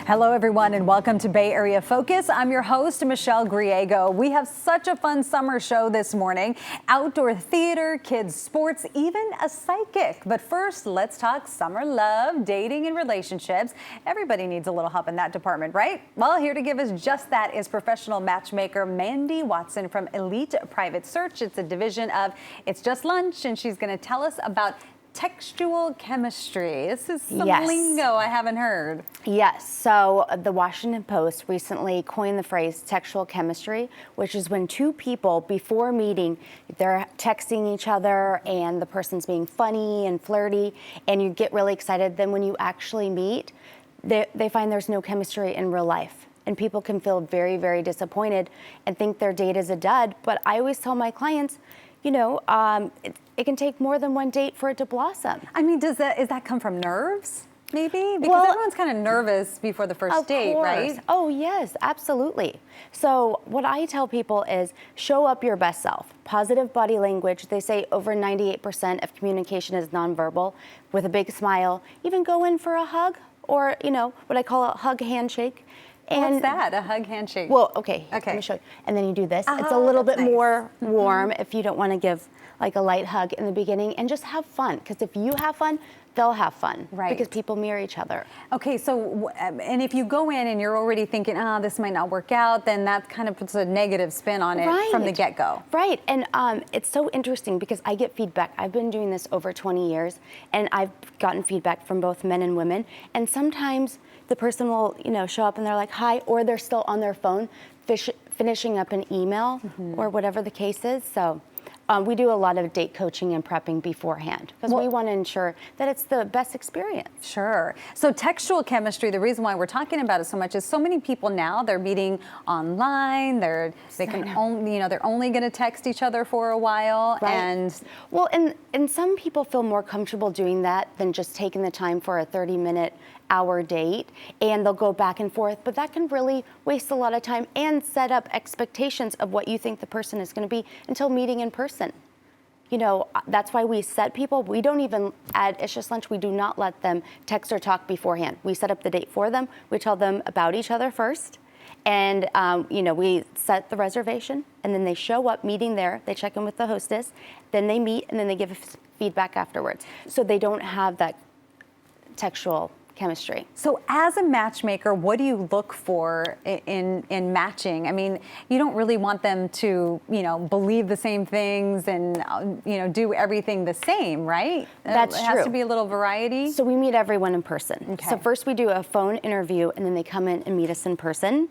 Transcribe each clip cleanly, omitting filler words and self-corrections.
Hello, everyone, and welcome to Bay Area Focus. I'm your host, Michelle Griego. We have such a fun summer show this morning. Outdoor theater, kids sports, even a psychic. But first, let's talk summer love, dating, and relationships. Everybody needs a little help in that department, right? Well, here to give us just that is professional matchmaker Mandy Watson from Elite Private Search. It's a division of It's Just Lunch, and she's going to tell us about textual chemistry. This is some lingo I haven't heard. Yes, so the Washington Post recently coined the phrase textual chemistry, which is when two people before meeting, they're texting each other and the person's being funny and flirty and you get really excited. Then when you actually meet, they find there's no chemistry in real life. And people can feel very, very disappointed and think their date is a dud. But I always tell my clients, you know, it can take more than one date for it to blossom. I mean, does that come from nerves, maybe? Because everyone's kind of nervous before the first date, right? Oh, yes, absolutely. So what I tell people is show up your best self. Positive body language. They say over 98% of communication is nonverbal, with a big smile. Even go in for a hug or, you know, what I call a hug handshake. And what's that, a hug handshake? Well, okay, let me show you. And then you do this. It's a little bit more warm if you don't want to give like a light hug in the beginning, and just have fun. Because if you have fun, they'll have fun. Right. Because people mirror each other. Okay, so, and if you go in and you're already thinking, this might not work out, then that kind of puts a negative spin on it from the get-go. Right, and it's so interesting because I get feedback. I've been doing this over 20 years, and I've gotten feedback from both men and women. And sometimes the person will, you know, show up and they're like, hi, or they're still on their phone finishing up an email or whatever the case is. So we do a lot of date coaching and prepping beforehand because we want to ensure that it's the best experience. Sure. So textual chemistry, the reason why we're talking about it so much is so many people now, they're meeting online, they're only going to text each other for a while. Right. And well, and some people feel more comfortable doing that than just taking the time for a 30-minute hour date, and they'll go back and forth, but that can really waste a lot of time and set up expectations of what you think the person is going to be until meeting in person. You know, that's why we set people, we don't even at It's Just Lunch, we do not let them text or talk beforehand. We set up the date for them, we tell them about each other first, and you know, we set the reservation, and then they show up meeting there, they check in with the hostess, then they meet, and then they give feedback afterwards. So they don't have that textual chemistry. So as a matchmaker, what do you look for in matching? I mean, you don't really want them to, you know, believe the same things and, you know, do everything the same, right? That's true. It has has to be a little variety. So we meet everyone in person. Okay. So first we do a phone interview, and then they come in and meet us in person.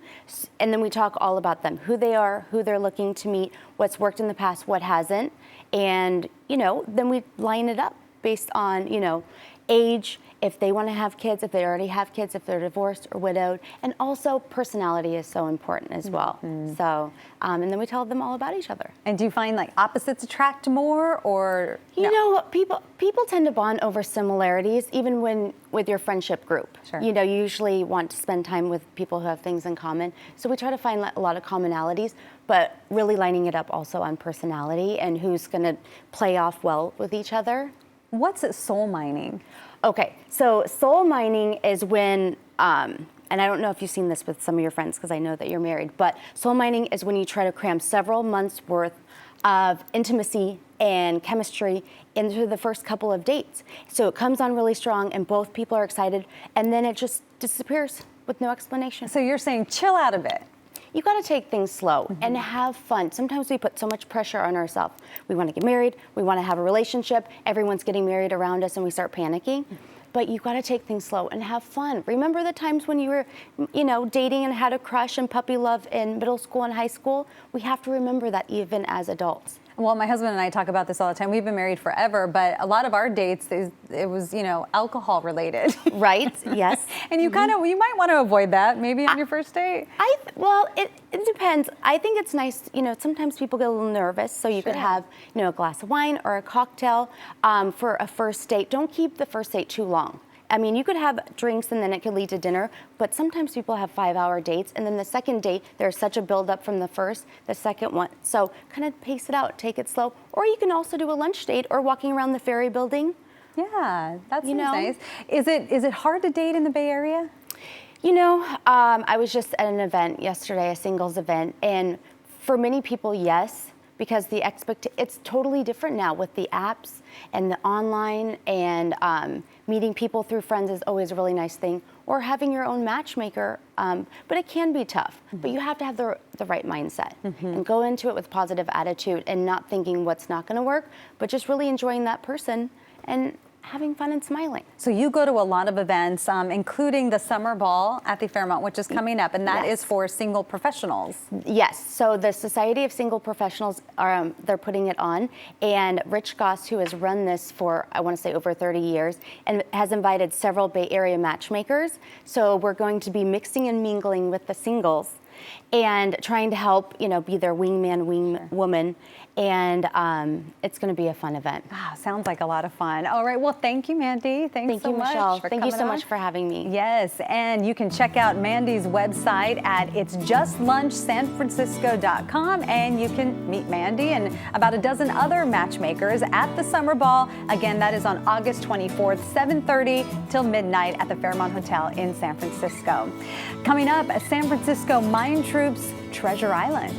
And then we talk all about them, who they are, who they're looking to meet, what's worked in the past, what hasn't. And, you know, then we line it up based on, you know, age, if they want to have kids, if they already have kids, if they're divorced or widowed. And also personality is so important as well. So, and then we tell them all about each other. And do you find like opposites attract more, or? You know, people tend to bond over similarities, even when with your friendship group. Sure. You know, you usually want to spend time with people who have things in common. So we try to find a lot of commonalities, but really lining it up also on personality and who's going to play off well with each other. What's soul mining? Okay, so soul mining is when, and I don't know if you've seen this with some of your friends because I know that you're married, but soul mining is when you try to cram several months worth of intimacy and chemistry into the first couple of dates. So it comes on really strong and both people are excited, and then it just disappears with no explanation. So you're saying chill out a bit. You got to take things slow and have fun. Sometimes we put so much pressure on ourselves. We want to get married, we want to have a relationship, everyone's getting married around us and we start panicking. But you got to take things slow and have fun. Remember the times when you were, you know, dating and had a crush and puppy love in middle school and high school? We have to remember that even as adults. Well, my husband and I talk about this all the time. We've been married forever, but a lot of our dates, it was, you know, alcohol related. Right, yes. And you you might want to avoid that maybe on your first date. Well, it depends. I think it's nice, you know, sometimes people get a little nervous, so you could have, you know, a glass of wine or a cocktail for a first date. Don't keep the first date too long. I mean, you could have drinks and then it could lead to dinner, but sometimes people have 5-hour dates, and then the second date, there's such a buildup from the first, the second one. So kind of pace it out, take it slow. Or you can also do a lunch date or walking around the Ferry Building. Yeah, that seems nice. Is it hard to date in the Bay Area? I was just at an event yesterday, a singles event, and for many people, yes, because it's totally different now with the apps and the online, and meeting people through friends is always a really nice thing, or having your own matchmaker, but it can be tough. But you have to have the right mindset and go into it with positive attitude and not thinking what's not going to work, but just really enjoying that person and having fun and smiling. So you go to a lot of events, including the summer ball at the Fairmont, which is coming up, and that is for single professionals. Yes, so the Society of Single Professionals, they're putting it on, and Rich Goss, who has run this for, I want to say, over 30 years, and has invited several Bay Area matchmakers. So we're going to be mixing and mingling with the singles and trying to help, be their wingman, wingwoman, and it's going to be a fun event. Wow, sounds like a lot of fun. All right, well, thank you, Mandy. Thank you, Michelle. For Thank you coming so on. much for having me. Yes, and you can check out Mandy's website at itsjustlunchsanfrancisco.com, and you can meet Mandy and about a dozen other matchmakers at the Summer Ball. Again, that is on August 24th, 7:30 till midnight at the Fairmont Hotel in San Francisco. Coming up, San Francisco Mine Troops Treasure Island.